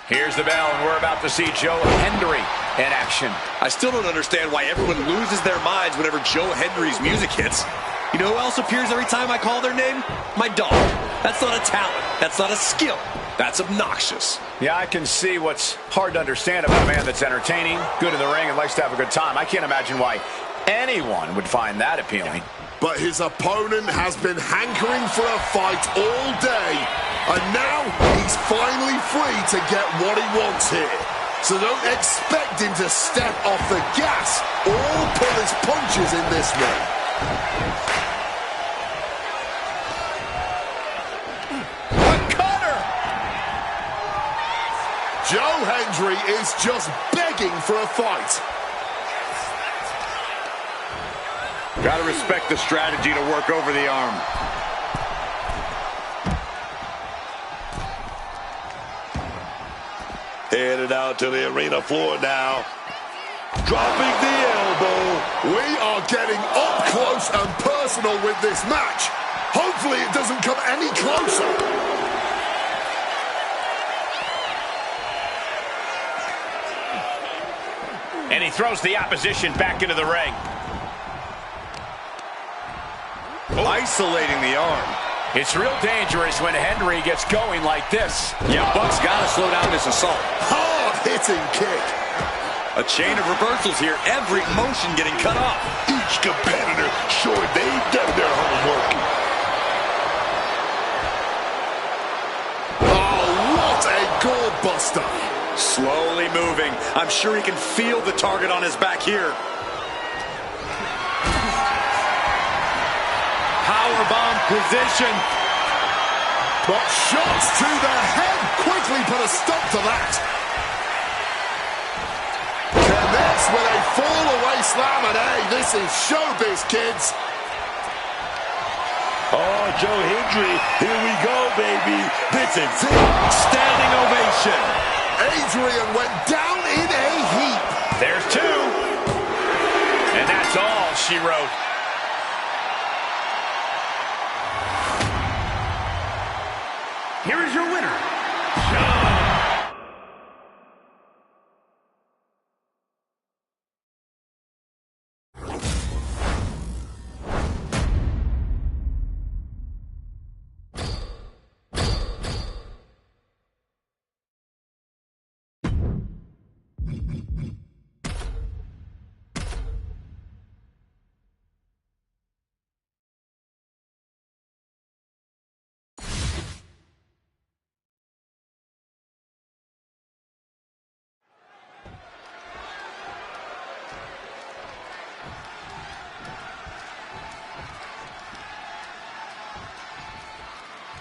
Here's the bell, and we're about to see Joe Hendry in action. I still don't understand why everyone loses their minds whenever Joe Hendry's music hits. You know who else appears every time I call their name? My dog. That's not a talent. That's not a skill. That's obnoxious. Yeah, I can see what's hard to understand about a man that's entertaining, good in the ring, and likes to have a good time. I can't imagine why anyone would find that appealing. But his opponent has been hankering for a fight all day. And now he's finally free to get what he wants here. So don't expect him to step off the gas or pull his punches in this one. A cutter! Joe Hendry is just begging for a fight. Gotta respect the strategy to work over the arm. Headed out to the arena floor now. Dropping the elbow. We are getting up close and personal with this match. Hopefully it doesn't come any closer. And he throws the opposition back into the ring. Isolating the arm. It's real dangerous when Hendry gets going like this. Yeah, Buck's got to slow down this assault. Hard-hitting kick. A chain of reversals here. Every motion getting cut off. Each competitor sure they've done their homework. Oh, what a goal buster. Slowly moving. I'm sure he can feel the target on his back here. Powerbomb position. But shots to the head quickly put a stop to that. Connects with a fall-away slam, and hey, this is showbiz, kids. Oh, Joe Hendry, here we go, baby. This is it. Standing ovation. Adrian went down in a heap. There's two. And that's all she wrote. Here is your winner, Joe.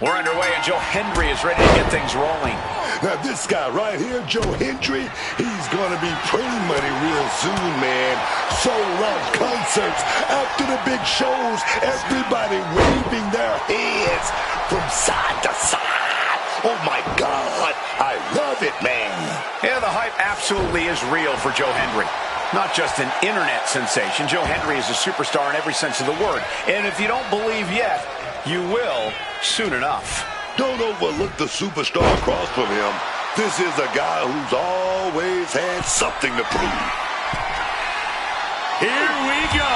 We're underway, and Joe Hendry is ready to get things rolling. Now, this guy right here, Joe Hendry, he's going to be pretty money real soon, man. Sold-out concerts after the big shows, everybody waving their hands from side to side. Oh, my God, I love it, man. Yeah, the hype absolutely is real for Joe Hendry. Not just an internet sensation. Joe Hendry is a superstar in every sense of the word. And if you don't believe yet, you will soon enough. Don't overlook the superstar across from him. This is a guy who's always had something to prove. Here we go.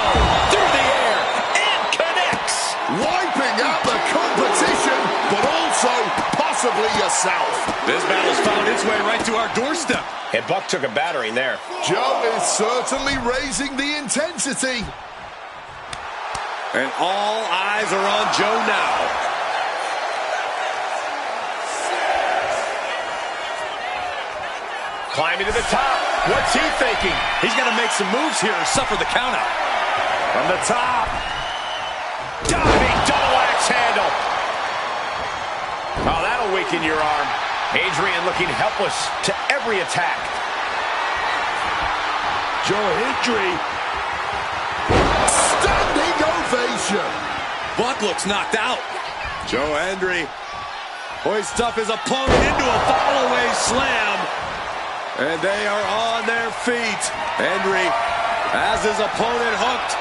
Through the air. And connects. Wiping out the competition, but also possibly possibly yourself. This battle's found its way right to our doorstep. And Buck took a battering there. Joe is certainly raising the intensity. And all eyes are on Joe now. Climbing to the top. What's he thinking? He's got to make some moves here or suffer the countout. From the top. Diving double axe handle. Oh, that'll weaken your arm. Adrian looking helpless to every attack. Joe Hendry. Standing ovation. Buck looks knocked out. Joe Hendry hoists up his opponent into a fall-away slam. And they are on their feet. Hendry has his opponent hooked.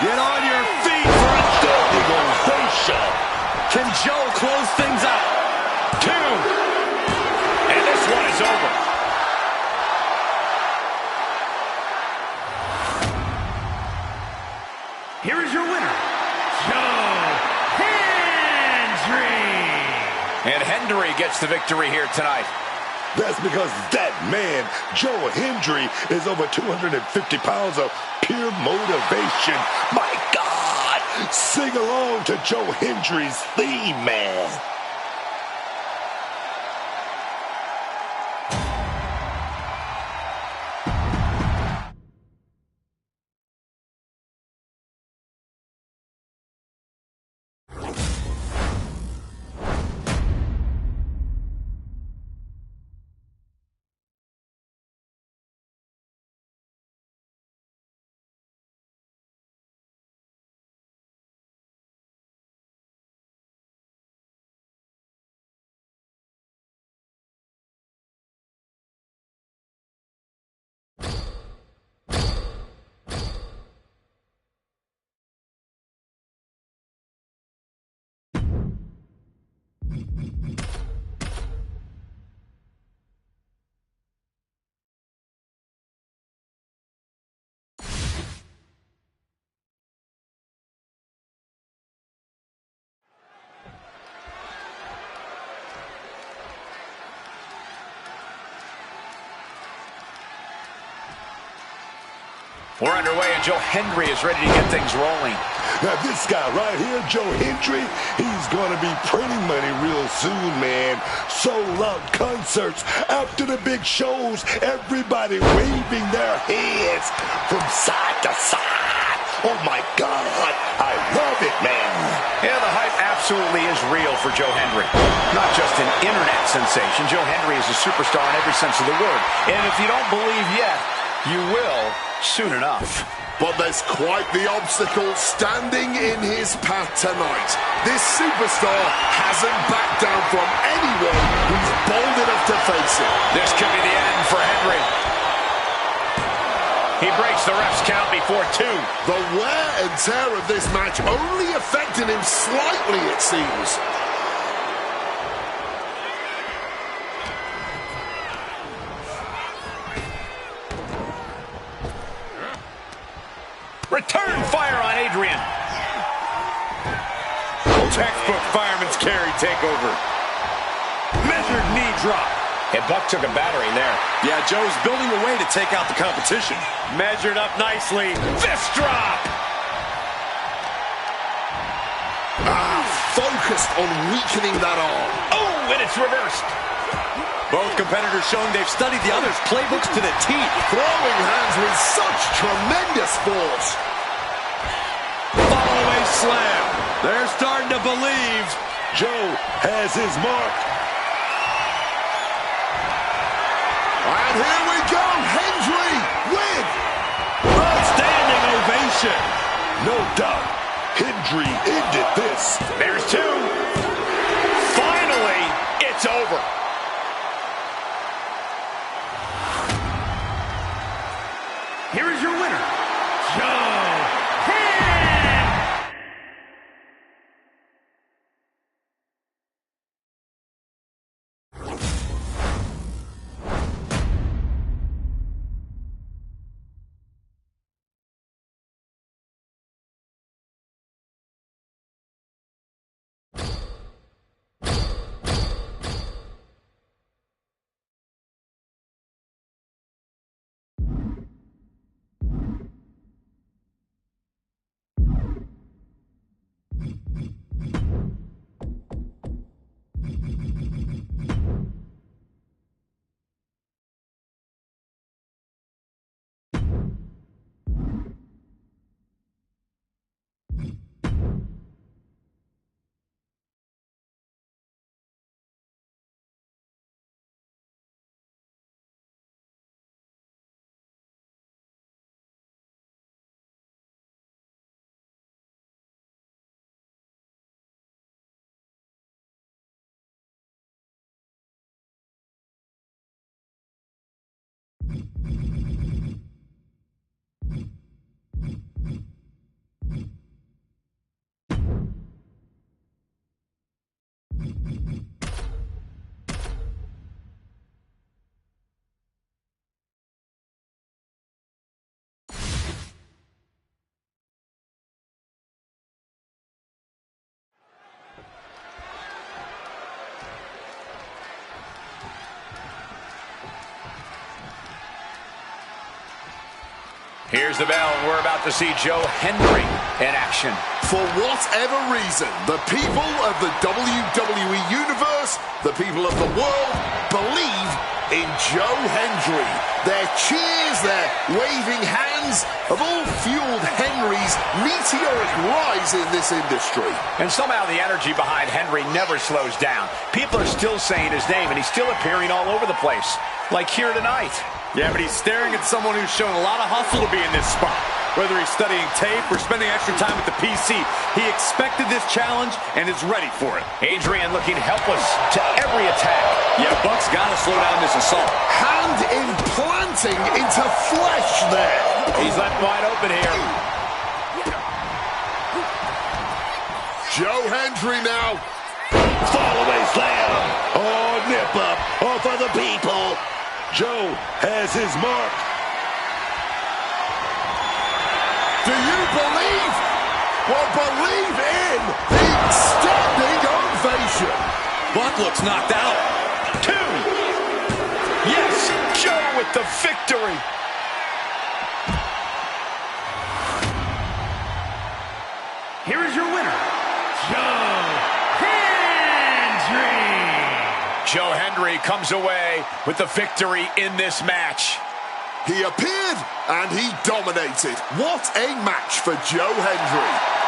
Get on your feet for a standing ovation. Can Joe close things out? 2. And this one is over. Here is your winner, Joe Hendry. And Hendry gets the victory here tonight. That's because that man, Joe Hendry, is over 250 pounds of pure motivation. My God! Sing along to Joe Hendry's theme, man. We're underway, and Joe Hendry is ready to get things rolling. Now, this guy right here, Joe Hendry, he's going to be printing money real soon, man. Sold-out concerts after the big shows, everybody waving their hands from side to side. Oh, my God, I love it, man. Yeah, the hype absolutely is real for Joe Hendry. Not just an internet sensation. Joe Hendry is a superstar in every sense of the word. And if you don't believe yet, you will soon enough. But there's quite the obstacle standing in his path tonight. This superstar hasn't backed down from anyone who's bold enough to face it. This could be the end for Hendry. He breaks the ref's count before 2. The wear and tear of this match only affecting him slightly, it seems. Return fire on Adrian. Textbook fireman's carry takeover. Measured knee drop. And Buck took a battering there. Yeah, Joe's building a way to take out the competition. Measured up nicely. Fist drop. Focused on weakening that arm. Oh, and it's reversed. Both competitors showing they've studied the other's playbooks to the teeth. Throwing hands with such tremendous force. Follow-away slam. They're starting to believe. Joe has his mark. And here we go, Hendry with a standing ovation. No doubt, Hendry ended this. There's 2. Finally, it's over. Here is your winner, Joe Here's the bell, and we're about to see Joe Hendry in action. For whatever reason, the people of the WWE Universe, the people of the world, believe in Joe Hendry. Their cheers, their waving hands have all fueled Henry's meteoric rise in this industry. And somehow the energy behind Hendry never slows down. People are still saying his name, and he's still appearing all over the place, like here tonight. Yeah, but he's staring at someone who's shown a lot of hustle to be in this spot. Whether he's studying tape or spending extra time at the PC, he expected this challenge and is ready for it. Adrian looking helpless to every attack. Yeah, Buck's got to slow down this assault. Hand implanting into flesh there. He's left wide open here. Joe Hendry now. Fall away slam. Oh, nip up. Oh, for the people. Joe has his mark. Do you believe? Well, believe in the standing ovation. Buck looks knocked out. 2. Yes, Joe with the victory. Here is your winner, Joe Hendry. Joe Hendry comes away with the victory in this match. He appeared and he dominated. What a match for Joe Hendry.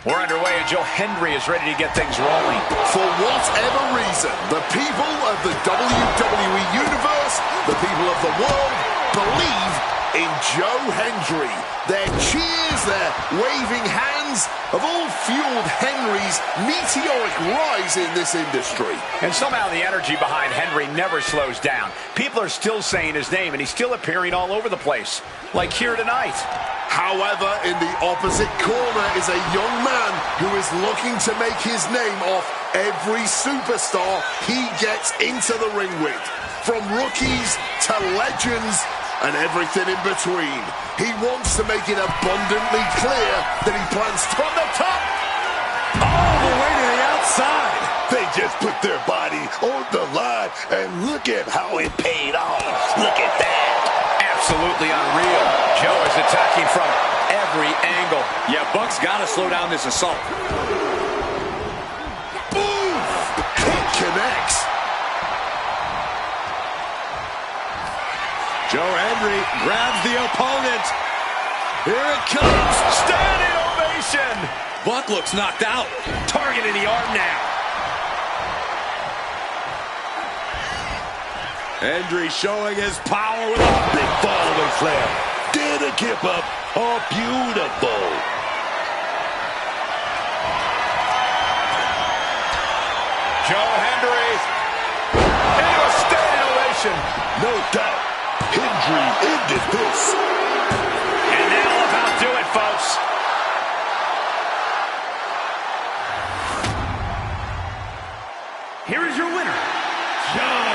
We're underway, and Joe Hendry is ready to get things rolling. For whatever reason, the people of the WWE Universe, the people of the world, believe in Joe Hendry. Their cheers, their waving hands have all fueled Henry's meteoric rise in this industry. And somehow the energy behind Hendry never slows down. People are still saying his name, and he's still appearing all over the place, like here tonight. However, in the opposite corner is a young man who is looking to make his name off every superstar he gets into the ring with. From rookies to legends and everything in between. He wants to make it abundantly clear that he plans from the top All the way to the outside. They just put their body on the line, and look at how it paid off. Look at that. Absolutely unreal. Joe is attacking from every angle. Yeah, Buck's got to slow down this assault. Boom! Kick connects. Joe Hendry grabs the opponent. Here it comes. Standing ovation. Buck looks knocked out. Targeting the arm now. Hendry showing his power with a Big fallaway slam. Did a kip up. Oh, beautiful. Joe Hendry into a standing ovation. No doubt. Hendry ended this. And that'll about do it, folks. Here is your winner, Joe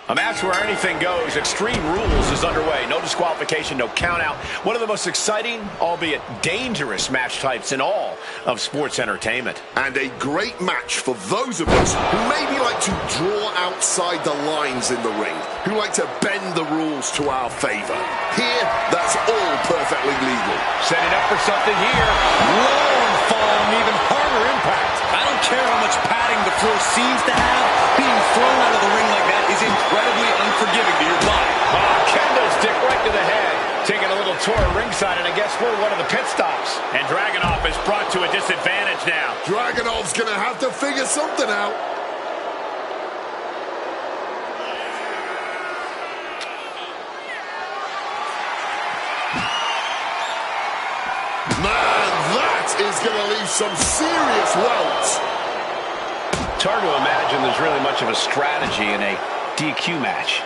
A match where anything goes. Extreme Rules is underway. No disqualification, no count out. One of the most exciting, albeit dangerous match types in all of sports entertainment. And a great match for those of us who maybe like to draw outside the lines in the ring, who like to bend the rules to our favor. Here, that's all perfectly legal. Setting up for something here. Low and fall, and even harder impact. I don't care how much padding the floor seems to have. Being thrown out of the ring like that is incredibly unforgiving to your body. Kendo stick right to the head. Taking a little tour ringside, and I guess we're one of the pit stops. And Dragunov is brought to a disadvantage now. Dragunov's going to have to figure something out. Man, that is going to leave some serious welts. It's hard to imagine there's really much of a strategy in a DQ match.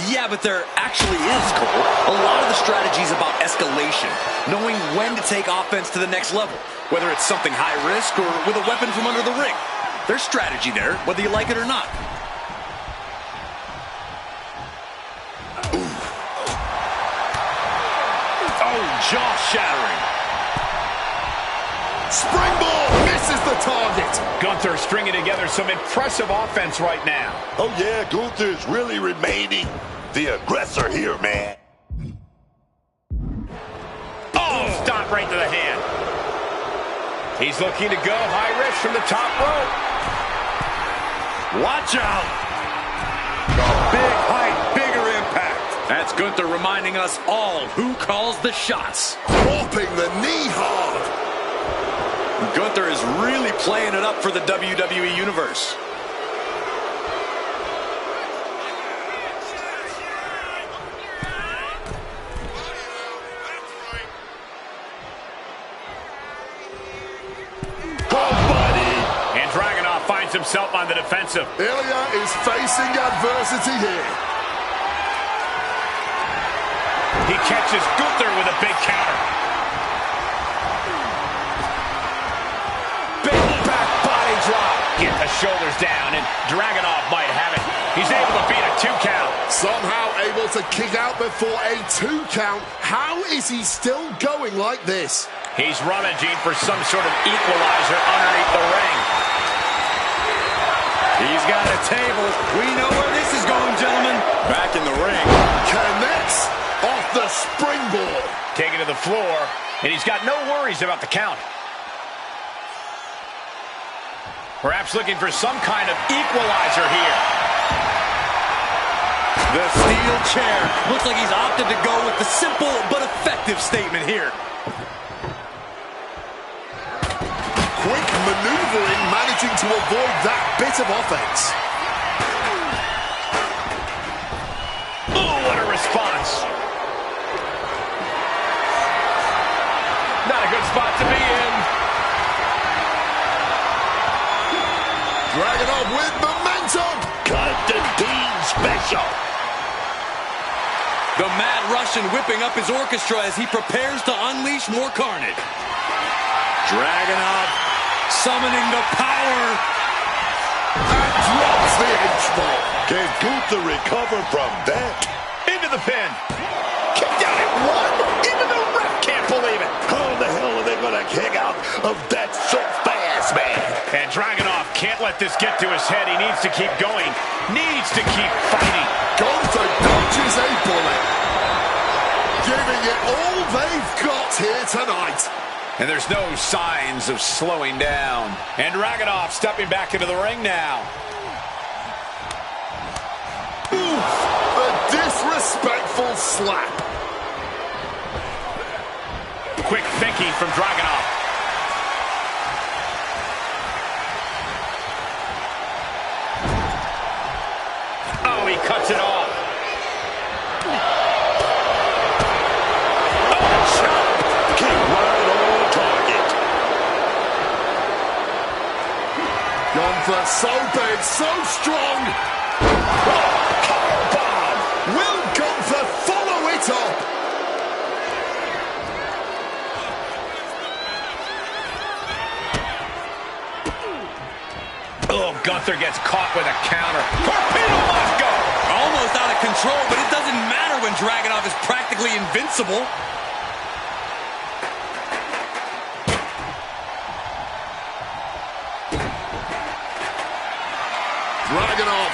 Yeah, but there actually is, Cole. A lot of the strategy is about escalation, knowing when to take offense to the next level, whether it's something high risk or with a weapon from under the ring. There's strategy there, whether you like it or not. Oh, jaw-shattering. Springboard misses the target. Gunther stringing together some impressive offense right now. Oh, yeah, Gunther's really remaining the aggressor here, man. Oh, stop right to the hand. He's looking to go high risk from the top rope. Watch out. Big height, bigger impact. That's Gunther reminding us all who calls the shots. Dropping the knee hard. Gunther is really playing it up for the WWE Universe. And Dragunov finds himself on the defensive. Ilya is facing adversity here. He catches Gunther with a big counter. Big back body drop. Get the shoulders down, and Dragunov might have it. He's able to beat a 2 count. Somehow able to kick out before a 2 count. How is he still going like this? He's rummaging for some sort of equalizer underneath the ring. He's got a table. We know where this is going, gentlemen. Back in the ring. Connects off the springboard. Taken to the floor, and he's got no worries about the count. Perhaps looking for some kind of equalizer here. The steel chair. Looks like he's opted to go with the simple but effective statement here. Quick maneuvering, managing to avoid that bit of offense. Oh, what a response. Not a good spot to be in. Dragunov with momentum. Constantine special. The Mad Russian whipping up his orchestra as he prepares to unleash more carnage. Dragunov summoning the power. And drops the H-ball. Can Gunther recover from that? Into the pin. Kicked out at 1. Into the ref. Can't believe it. How the hell are they going to kick out of that so fast, man? And Dragunov can't let this get to his head. He needs to keep going. Needs to keep fighting. Gunther dodges a bullet. Giving it all they've got here tonight. And there's no signs of slowing down. And Dragunov stepping back into the ring now. Oof, the disrespectful slap. Quick thinking from Dragunov. Oh, he cuts it off. Gunther so big, so strong. Powerbomb. Will Gunther follow it up? Oh, Gunther gets caught with a counter. Torpedo must go. Almost out of control, but it doesn't matter when Dragunov is practically invincible. Dragunov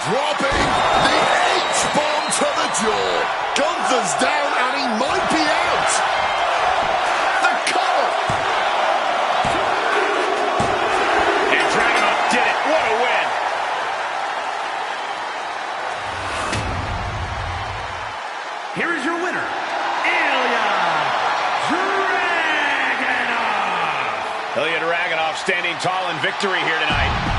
dropping the H-bomb to the jaw. Gunther's down and he might be out. The cover. And Dragunov did it. What a win. Here is your winner, Ilya Dragunov. Ilya Dragunov standing tall in victory here tonight.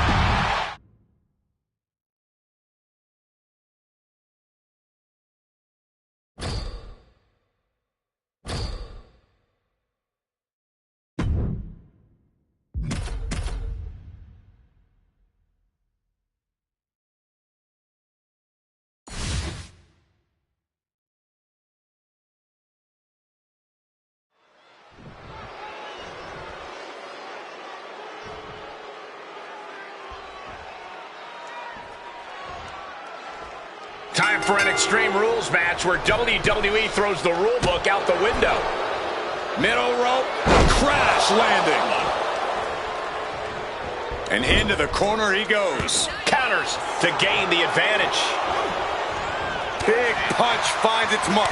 Time for an Extreme Rules match where WWE throws the rule book out the window. Middle rope, crash landing. And into the corner he goes. Counters to gain the advantage. Big punch finds its mark.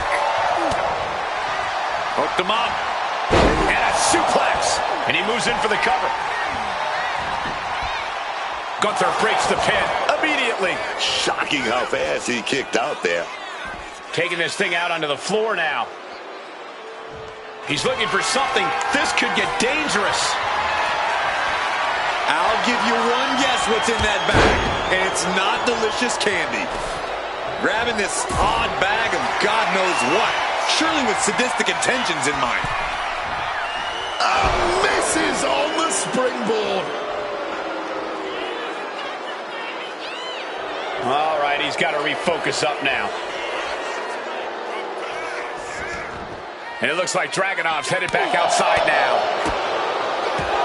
Hooked him up. And a suplex. And he moves in for the cover. Gunther breaks the pin immediately. Shocking how fast he kicked out there. Taking this thing out onto the floor now. He's looking for something. This could get dangerous. I'll give you one guess what's in that bag. And it's not delicious candy. Grabbing this odd bag of God knows what. Surely with sadistic intentions in mind. Misses on the springboard. All right, he's got to refocus up now. And it looks like Dragunov's headed back outside now.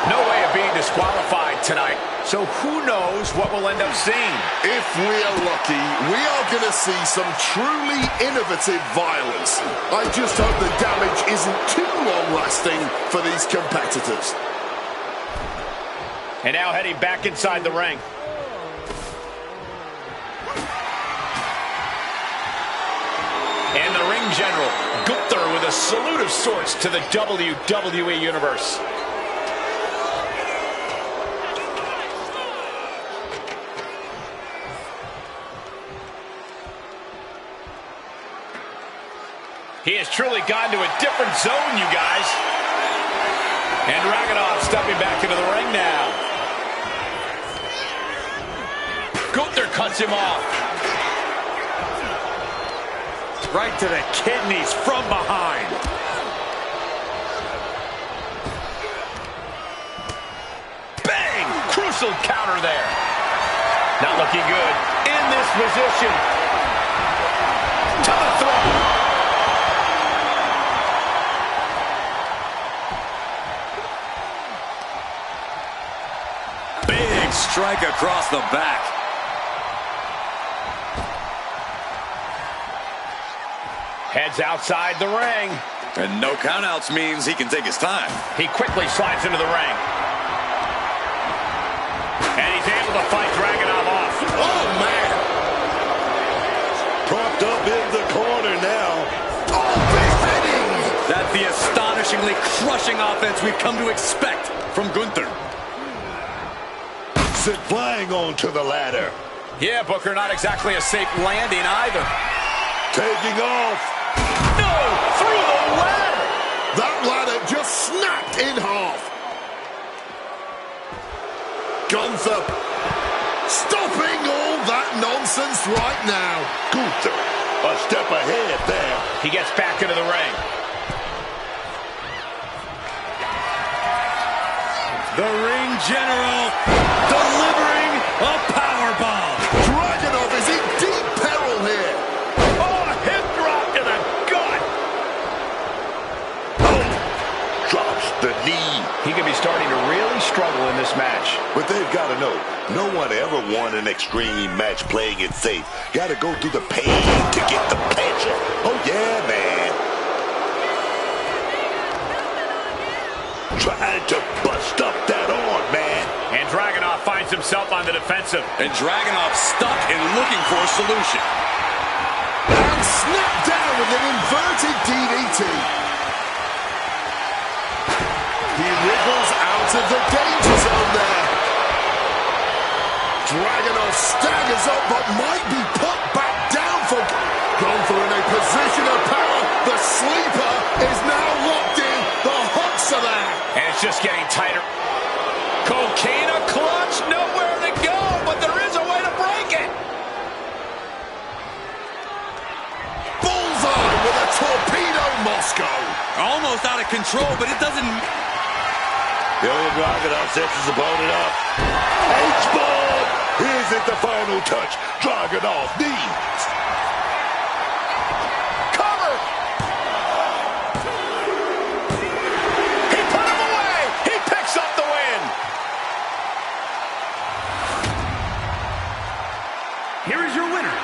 No way of being disqualified tonight. So who knows what we'll end up seeing. If we're lucky, we are going to see some truly innovative violence. I just hope the damage isn't too long-lasting for these competitors. And now heading back inside the ring. And the ring general, Gunther, with a salute of sorts to the WWE Universe. He has truly gone to a different zone, you guys. And Dragunov stepping back into the ring now. Gunther cuts him off. Right to the kidneys from behind. Bang! Crucial counter there. Not looking good. In this position. To the throat. Big strike across the back. Heads outside the ring. And no countouts means he can take his time. He quickly slides into the ring. And he's able to fight Dragunov off. Oh, man. Propped up in the corner now. Oh, beheading. That's the astonishing seemingly crushing offense we've come to expect from Gunther. Sent flying onto the ladder. Yeah, Booker, not exactly a safe landing either. Taking off. No! Through the ladder! That ladder just snapped in half. Gunther stopping all that nonsense right now. Gunther, a step ahead there. He gets back into the ring. The ring general delivering a powerbomb. Dragunov is in deep peril here. Oh, a hip drop to the gut! Drops the knee. He could be starting to really struggle in this match. But they've got to know, no one ever won an extreme match playing it safe. Got to go through the pain to get the pleasure. Oh, yeah, man. Trying to bust up that arm, man. And Dragunov finds himself on the defensive. And Dragunov stuck and looking for a solution. And snapped down with an inverted DDT. He wriggles out of the danger zone there. Dragunov staggers up but might be put back down for Gunther in a position of power. The sleeper is now locked in. The hooks are there. And it's just getting tighter. Coquina clutch, nowhere to go, but there is a way to break it. Bullseye with a torpedo Moscow. Almost out of control, but it doesn't... Ilya Dragunov sets his opponent up. H-bomb! Here's it, the final touch. Dragunov knees. Cover! He put him away! He picks up the win! Here is your winner,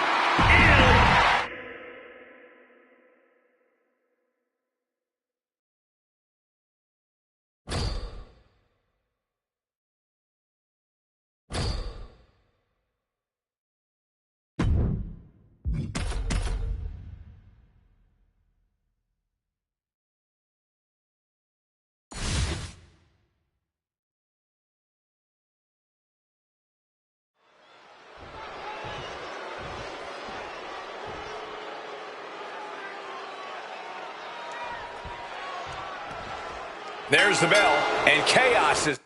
There's the bell, and chaos is...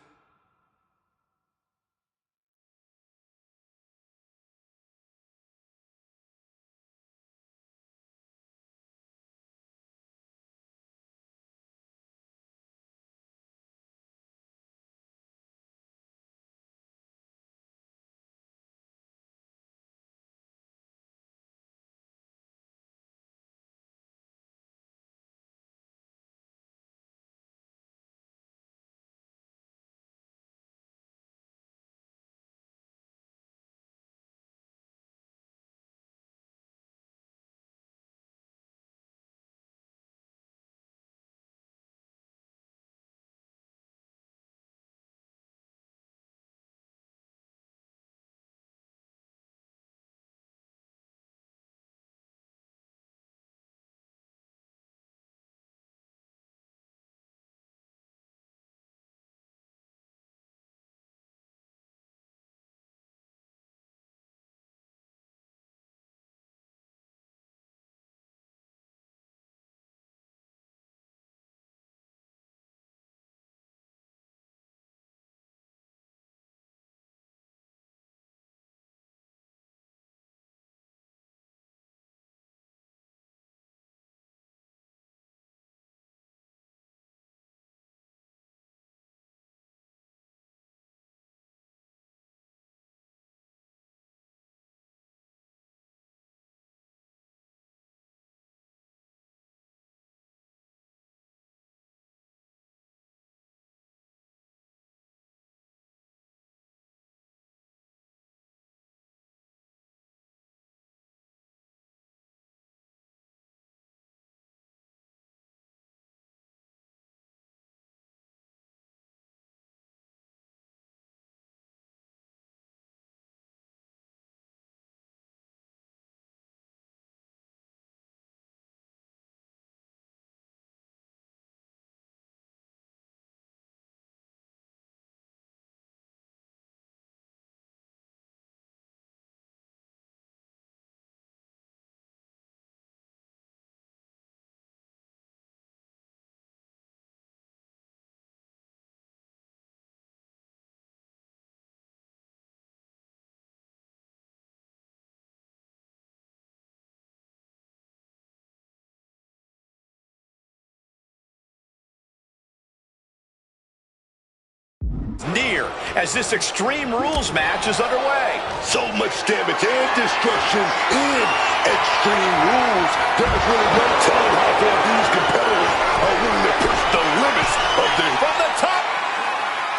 near as this Extreme Rules match is underway. So much damage and destruction in Extreme Rules. There's really no telling how far these competitors are willing to push the limits of the... From the top!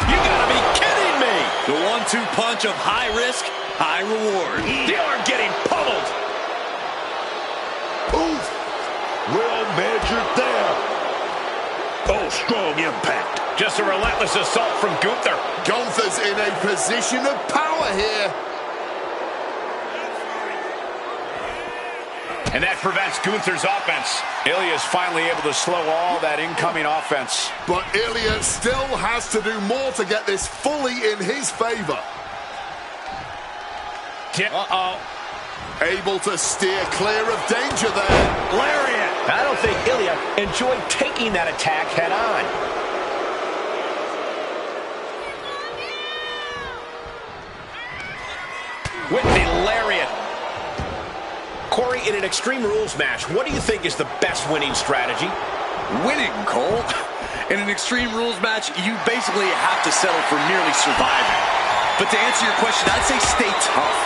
You gotta be kidding me! The 1-2 punch of high risk, high reward. The arm getting pummeled! Oof! Well measured there. Oh, strong impact. Just a relentless assault from Gunther. Gunther's in a position of power here. And that prevents Gunther's offense. Ilya's finally able to slow all that incoming offense. But Ilya still has to do more to get this fully in his favor. Uh-oh. Able to steer clear of danger there. Lariat! I don't think Ilya enjoyed taking that attack head on. With the lariat. Corey, in an Extreme Rules match, what do you think is the best winning strategy? Winning, Cole. In an Extreme Rules match, you basically have to settle for merely surviving. But to answer your question, I'd say stay tough.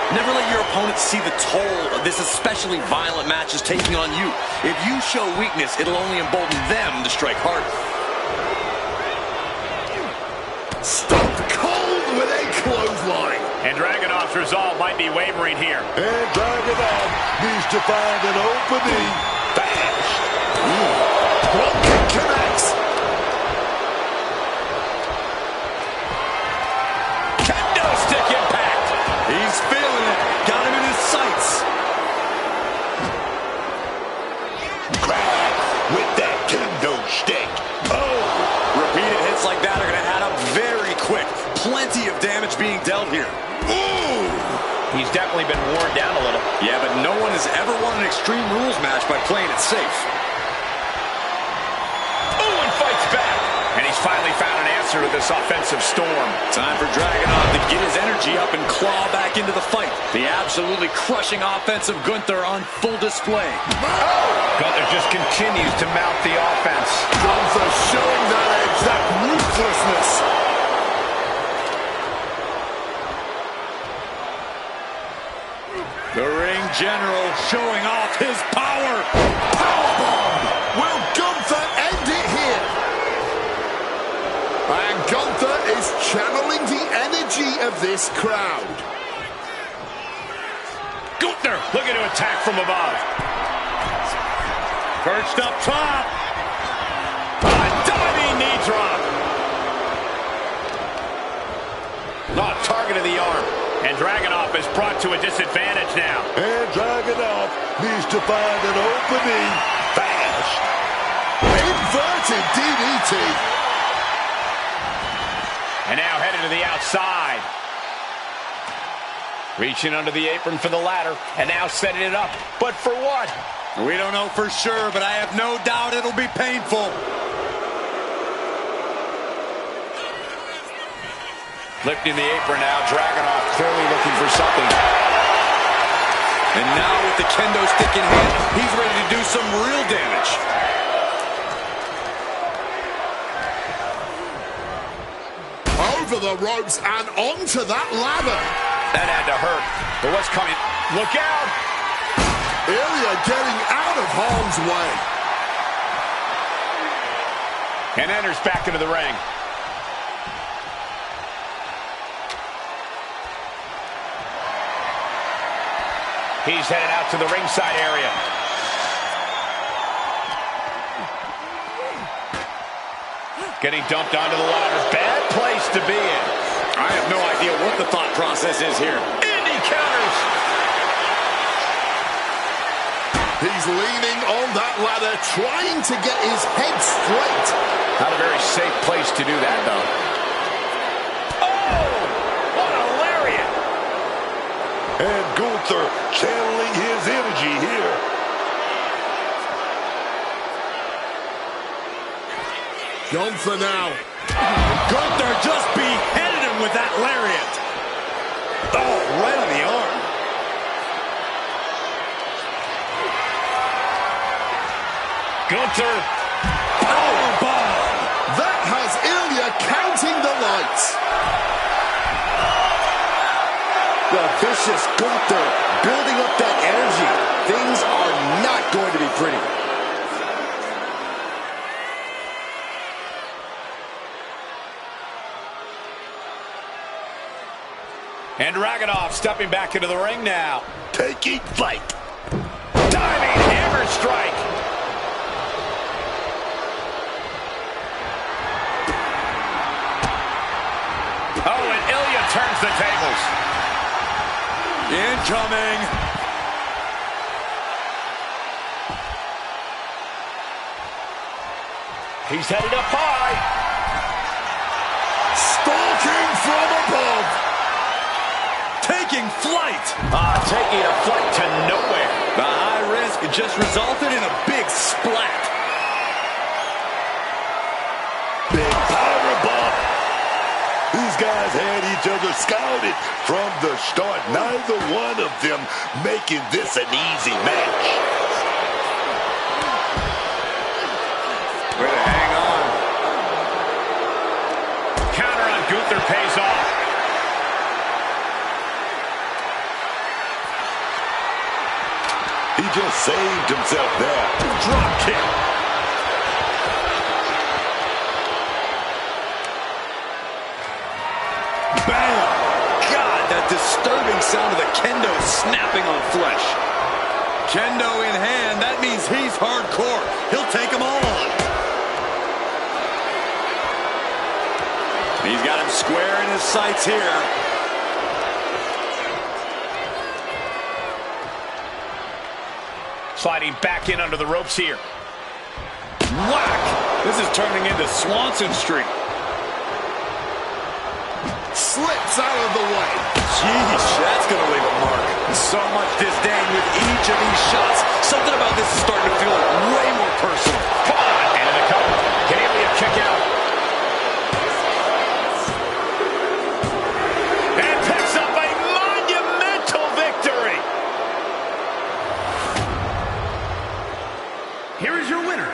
Never let your opponent see the toll of this especially violent match is taking on you. If you show weakness, it'll only embolden them to strike harder. Stopped cold with a clothesline. And Dragunov's resolve might be wavering here. And Dragunov needs to find an opening fast. One kick connects. Kendo stick impact. He's feeling it. Got him in his sights. Crack with that kendo stick. Oh! Repeated hits like that are going to add up very quick. Plenty of damage being dealt here. Ooh! He's definitely been worn down a little. Yeah, but no one has ever won an Extreme Rules match by playing it safe. Ooh, and fights back. And he's finally found an answer to this offensive storm. Time for Dragunov to get his energy up and claw back into the fight. The absolutely crushing offense of Gunther on full display. Oh! Gunther just continues to mount the offense. Gunther showing that exact ruthlessness. The ring general showing off his power. Powerbomb. Will Gunther end it here? And Gunther is channeling the energy of this crowd. Gunther looking to attack from above. Perched up top. A diving knee drop. Oh, targeted the arm. And Dragunov is brought to a disadvantage now. And Dragunov needs to find an opening fast. Inverted DDT. And now headed to the outside. Reaching under the apron for the ladder. And now setting it up. But for what? We don't know for sure, but I have no doubt it'll be painful. Lifting the apron now. Dragunov clearly looking for something. And now with the kendo stick in hand, he's ready to do some real damage. Over the ropes and onto that ladder. That had to hurt. But what's coming? Look out! Ilya getting out of harm's way. And enters back into the ring. He's headed out to the ringside area. Getting dumped onto the ladder. Bad place to be in. I have no idea what the thought process is here. Indy counters. He's leaning on that ladder, trying to get his head straight. Not a very safe place to do that, though. Oh! What a lariat! And Gunther channeling his energy here. Gunther now. Gunther just beheaded him with that lariat. Oh, right on the arm. Gunther. Powerbomb. That has Ilya are counting the lights. The vicious Gunther building up that energy. Things are not going to be pretty. And Dragunov stepping back into the ring now. Taking flight. Diving hammer strike. Oh, and Ilya turns the tables. Incoming. He's headed up high. Stalking from above. Taking flight. Taking a flight to nowhere. The high risk just resulted in a big splat. Big power bomb. These guys had each other scouted from the start. Neither one of them making this an easy match. Way to hang on. Counter on Gunther pays off. He just saved himself there. Drop kick. Bam! God, that disturbing sound of the kendo snapping on flesh. Kendo in hand, that means he's hardcore. He'll take them all on. He's got him square in his sights here. Sliding back in under the ropes here. Whack! This is turning into Swanson Street. Slips out of the way. Jeez, that's going to leave a mark. So much disdain with each of these shots. Something about this is starting to feel way more personal. Come on, and the cover. Can Ilya kick out? And picks up a monumental victory. Here is your winner,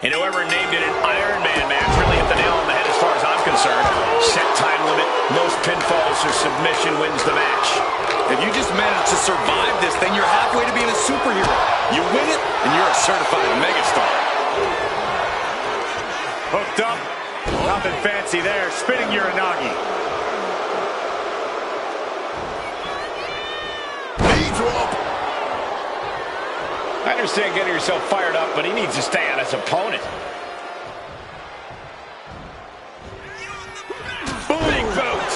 And whoever named it an Iron Man match really hit the nail on the head as far as I'm concerned. Set time limit, most pinfalls or submission wins the match. If you just manage to survive this thing, you're halfway to being a superhero. You win it, and you're a certified megastar. hooked up. Nothing fancy there. Spinning Uranagi. Knee drop. I understand getting yourself fired up, but he needs to stay on his opponent. Booting boot.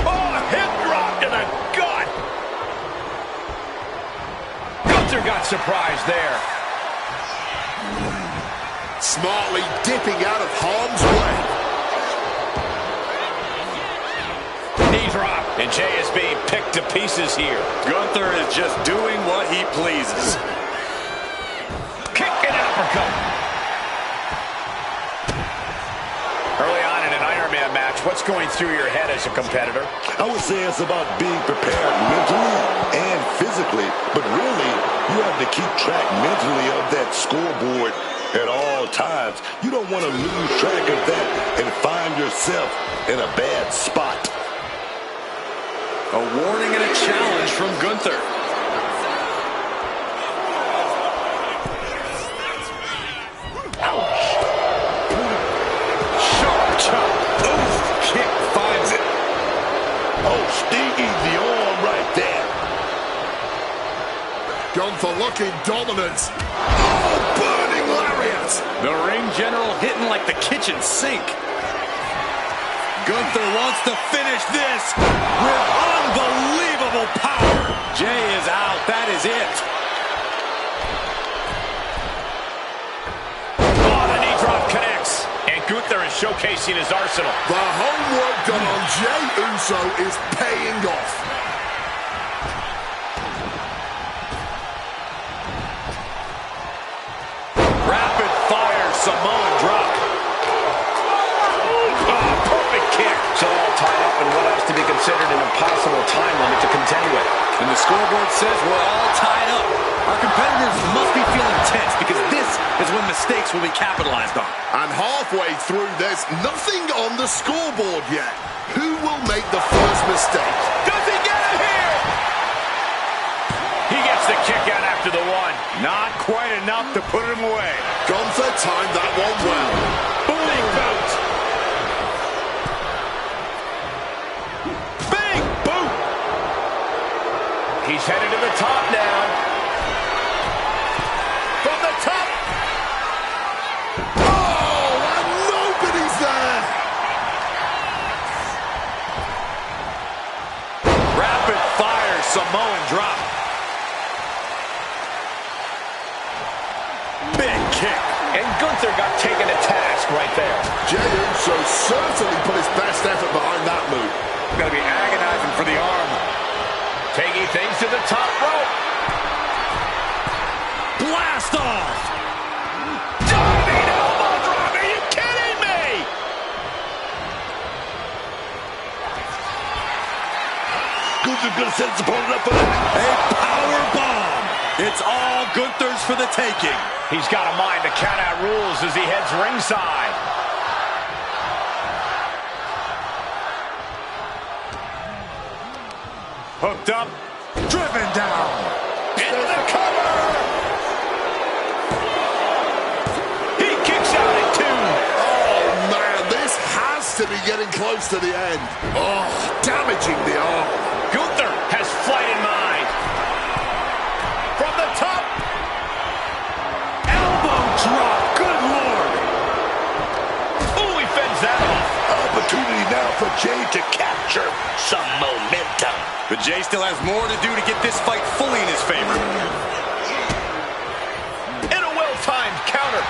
Oh, hip drop to the gut. Gunther got surprised there. Smartly dipping out of harm's way. Knee drop, and Jay is being picked to pieces here. Gunther is just doing what he pleases. Kick and uppercut. Early on in an Iron Man match, what's going through your head as a competitor? I would say it's about being prepared mentally and physically, but really, you have to keep track mentally of that scoreboard at all times. You don't want to lose track of that and find yourself in a bad spot. A warning and a challenge from Gunther. Ouch! Sharp chop. Oof. Kick finds it. Oh, stingy Gunther looking dominant. Oh, burning lariat. The ring general hitting like the kitchen sink. Gunther wants to finish this with unbelievable power. Jay is out. That is it. Oh, the knee drop connects. And Gunther is showcasing his arsenal. The homework done on Jey Uso is paying off. Rapid fire Samoan drop. Oh, perfect kick. So all tied up in what has to be considered an impossible time limit to contend with. And the scoreboard says we're all tied up. Our competitors must be feeling tense because this is when mistakes will be capitalized on. And halfway through, there's nothing on the scoreboard yet. Who will make the first mistake? Does he get it here? He gets the kick out after the one. Not quite enough to put him away. Gunther timed that one well. Big boot. Big boot. He's headed to the top now. From the top. Oh, and nobody's there. Rapid fire Samoan drop. Big kick. And Gunther got taken to task right there. Jey Uso certainly put his best effort behind that move. Gotta be agonizing for the arm. Taking things to the top rope. Blast off! Diving elbow drop. Are you kidding me? Gunther's gonna set his opponent up for that. A power bomb. It's all Gunther's for the taking. He's got a mind to count out rules as he heads ringside. Hooked up. Driven down. Into the cover. He kicks out at 2. Oh, man, this has to be getting close to the end. Oh, damaging the arm. Gunther has flight in mind. From the top. Elbow drop. Good Lord. Ooh, he fends that off. Opportunity now for Jey to capture some momentum. But Jey still has more to do to get this fight fully in his favor. And a well-timed counter.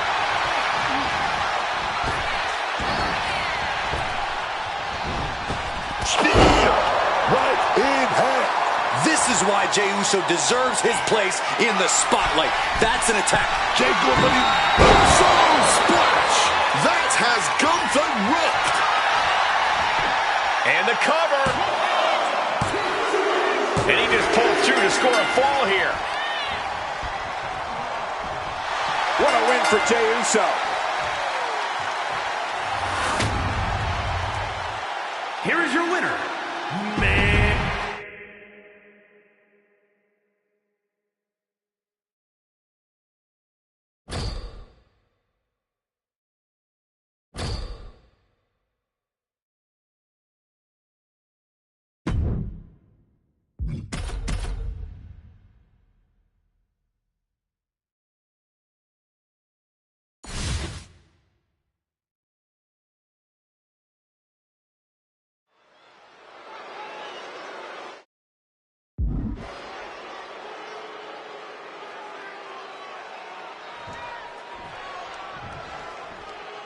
Spear right in hand. This is why Jey Uso deserves his place in the spotlight. That's an attack. Jey going So splash. That has Gunther rocked. And the cover. And he just pulled through to score a fall here. What a win for Jey Uso. Here is your winner, man.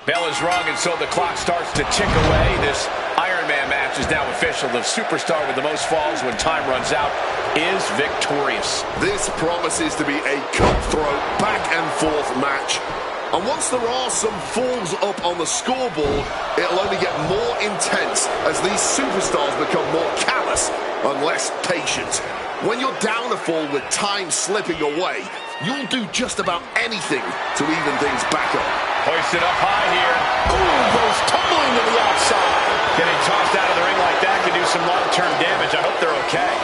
Bell is rung, and so the clock starts to tick away. This Iron Man match is now official. The superstar with the most falls when time runs out is victorious. This promises to be a cutthroat back-and-forth match. And once there are some falls up on the scoreboard, it'll only get more intense as these superstars become more callous and less patient. When you're down a fall with time slipping away, you'll do just about anything to even things back up. Hoisted up high here. Ooh, goes tumbling to the outside. Getting tossed out of the ring like that can do some long-term damage. I hope they're okay.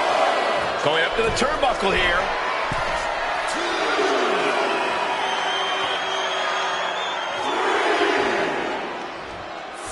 Going up to the turnbuckle here.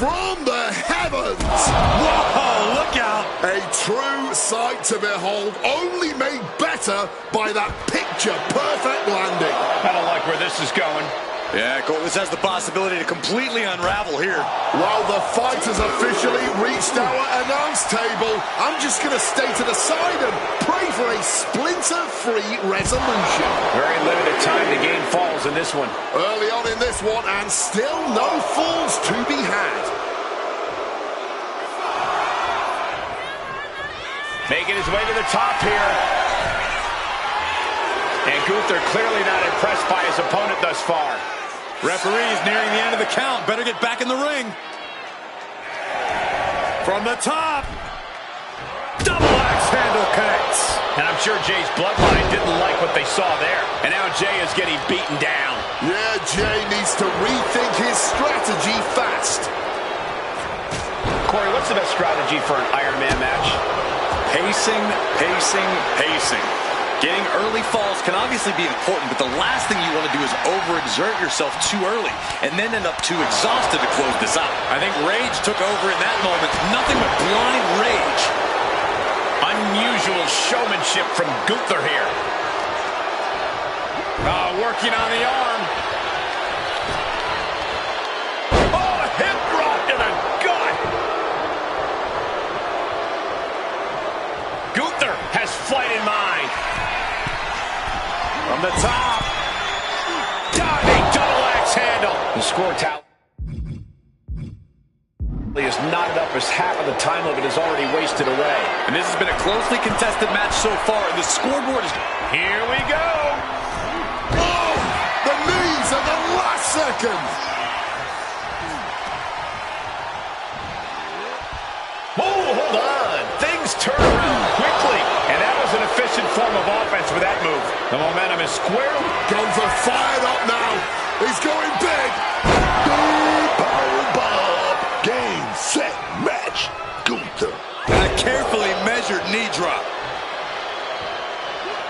From the heavens! Whoa, look out! A true sight to behold, only made better by that picture picture-perfect landing. I don't like where this is going. Yeah, Cole, this has the possibility to completely unravel here. Well, the fight has officially reached our announce table. I'm just going to stay to the side and pray for a splinter-free resolution. Very limited time to gain falls in this one. Early on in this one, and still no falls to be had. Making his way to the top here. And Gunther clearly not impressed by his opponent thus far. Referee's nearing the end of the count. Better get back in the ring. From the top. Double axe handle connects. And I'm sure Jay's bloodline didn't like what they saw there. And now Jay is getting beaten down. Yeah, Jay needs to rethink his strategy fast. Corey, what's the best strategy for an Iron Man match? Pacing, pacing, pacing. Getting early falls can obviously be important, but the last thing you want to do is overexert yourself too early and then end up too exhausted to close this out. I think rage took over in that moment. Nothing but blind rage. Unusual showmanship from Gunther here. Working on the arm. Oh, a hip drop to the gut. Gunther has flight in mind. From the top. Diving double axe handle. The score tally is knotted up as half of the time limit is already wasted away. And this has been a closely contested match so far, and the scoreboard is... Here we go. Oh, the knees at the last second. Oh, hold on. Things turn around quickly. And that was an efficient form of offense with that move. The momentum is squarely... Gunther fired up now. He's going big. Power bomb. Game, set, match. Gunther. And a carefully measured knee drop.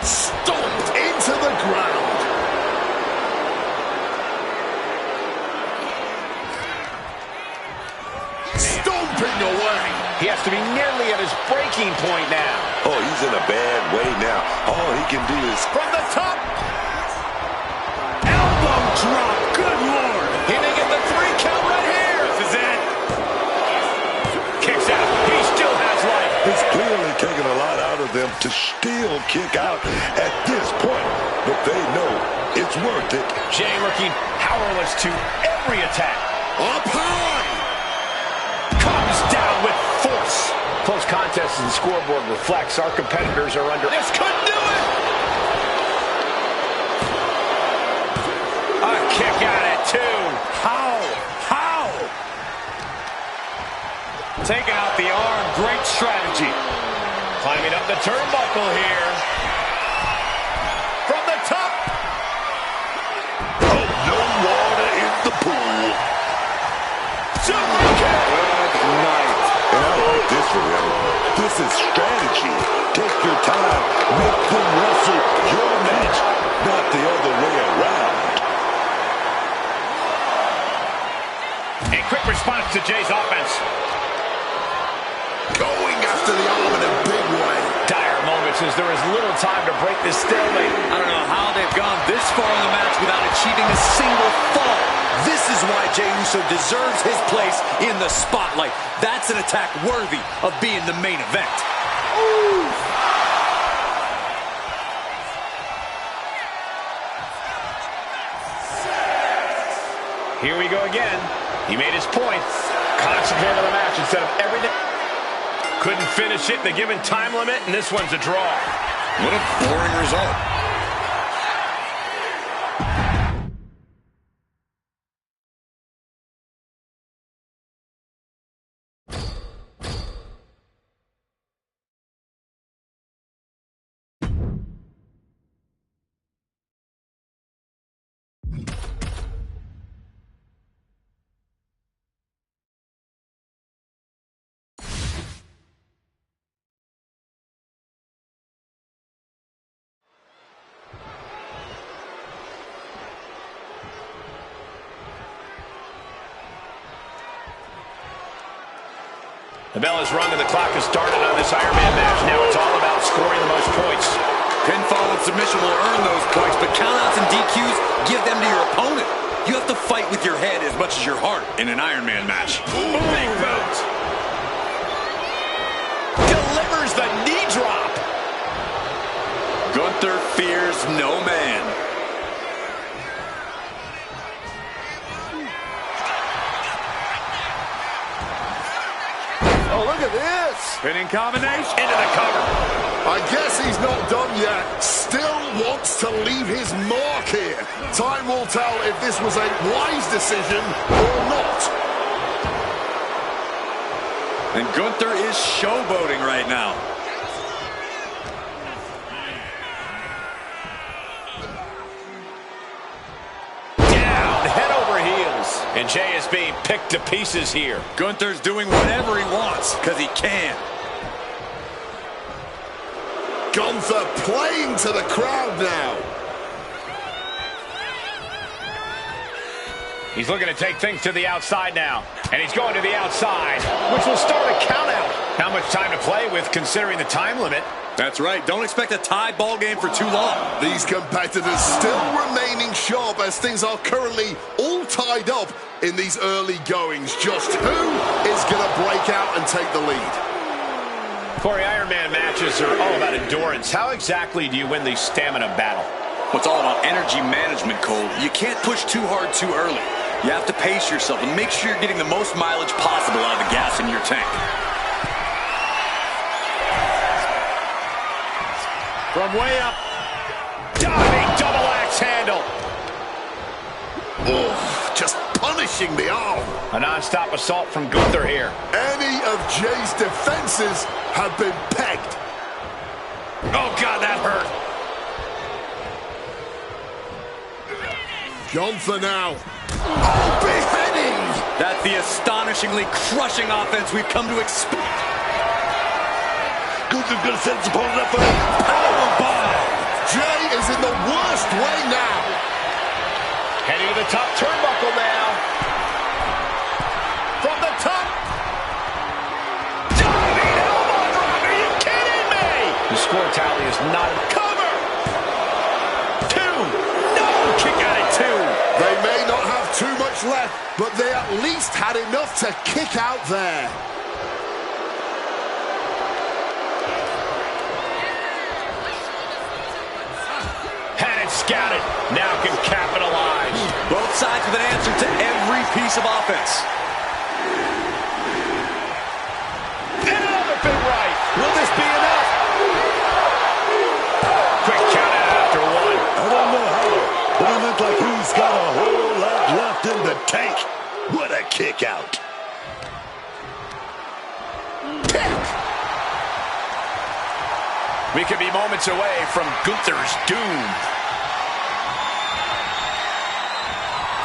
Stomped into the ground. Stomping away. He has to be nearly at his breaking point now. Oh, he's in a bad way now. All he can do is... From the top. Elbow drop. Good Lord. He may get the 3 count right here. This is it. Kicks out. He still has life. It's clearly taking a lot out of them to still kick out at this point. But they know it's worth it. Jay looking powerless to every attack. Up high. Comes down with force. Close contest as the scoreboard reflects. Our competitors are under... This could do it! A kick out at 2. How? Taking out the arm. Great strategy. Climbing up the turnbuckle here. From the top. Oh, no water in the pool. Super kick. Good night. And I like this for him. This is strategy. Take your time. Make them wrestle your match, not the other way around. A quick response to Jay's offense. Going after the arm in a big way. Dire moments as there is little time to break this stalemate. I don't know how they've gone this far in the match without achieving a single fall. This is why Jey Uso deserves his place in the spotlight. That's an attack worthy of being the main event. Ooh. Here we go again. He made his point. Concentrate on the match instead of everything. Couldn't finish it in the given time limit, and this one's a draw. What a boring result. The bell is rung and the clock has started on this Iron Man match. Now it's all about scoring the most points. Pinfall and submission will earn those points, but countouts and DQs, give them to your opponent. You have to fight with your head as much as your heart in an Iron Man match. Big boot. Delivers the knee drop. Gunther fears no man. Oh, look at this. Spinning combination. Into the cover. I guess he's not done yet. Still wants to leave his mark here. Time will tell if this was a wise decision or not. And Gunther is showboating right now. Down, head over heels. And Jay is being picked to pieces here. Gunther's doing whatever he wants, because he can. Gunther playing to the crowd now. He's looking to take things to the outside now. And he's going to the outside, which will start a count out. Not much time to play with considering the time limit. That's right. Don't expect a tie ball game for too long. These competitors still remaining sharp as things are currently all tied up in these early goings. Just who is going to break out and take the lead? Corey, Iron Man matches are all about endurance. How exactly do you win the stamina battle? Well, it's all about energy management, Cole. You can't push too hard too early. You have to pace yourself and make sure you're getting the most mileage possible out of the gas in your tank. From way up. Diving double axe handle. Oh, just punishing the arm. A non-stop assault from Gunther here. Any of Jay's defenses have been pegged. Oh, God, that hurt. Gunther now. Oh, beheading! That's the astonishingly crushing offense we've come to expect. Gunther's gonna set his opponent up for a powerbomb. Jay is in the worst way now. Heading to the top turnbuckle now. From the top. Diving elbow drop. Are you kidding me? The score tally is not cover. 2. No. Kick out at 2. They may not have too much left, but they at least had enough to kick out there. Had it scouted. Now can capitalize. Both sides with an answer to every piece of offense. And another big right. Will this be enough? Quick count out after 1. I don't know how, but it looks like he's got a whole lot left in the tank. What a kick out. We could be moments away from Gunther's doom.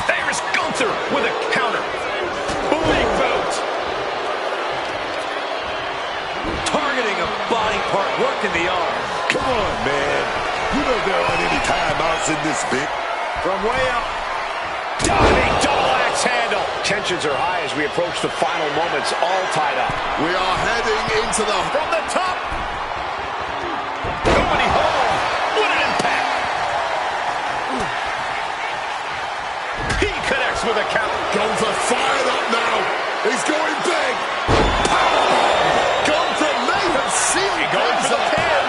There's Gunther with a counter. Big boot. Targeting a body part, working the arm. Come on, man. You know there aren't any timeouts in this bit. From way up. Diving double axe handle. Tensions are high as we approach the final moments, all tied up. We are heading into the... From the top. Nobody home. What an impact. He connects with a count. Gunther fired up now. He's going big. Powerbomb. Gunther may have sealed He going things for the up. pin.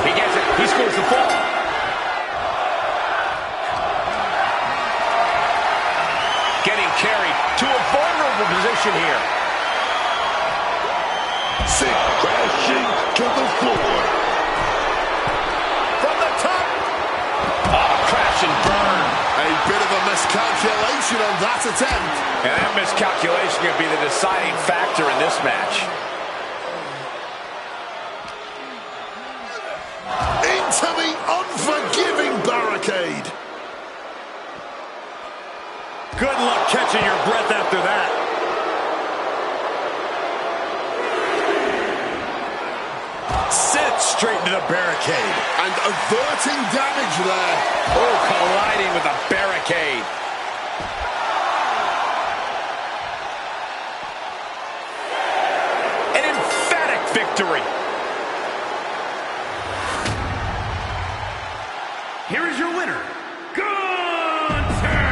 He gets it. He scores the fall. Getting carried to a vulnerable position here. Sick crashing to the floor. From the top. Oh, crash and burn. A bit of a miscalculation on that attempt. And that miscalculation could be the deciding factor in this match. Into the unforgiving barricade. Good luck catching your breath after that. Sent straight into the barricade. And averting damage there. Oh, colliding with a barricade. An emphatic victory. here is your winner, Gunther!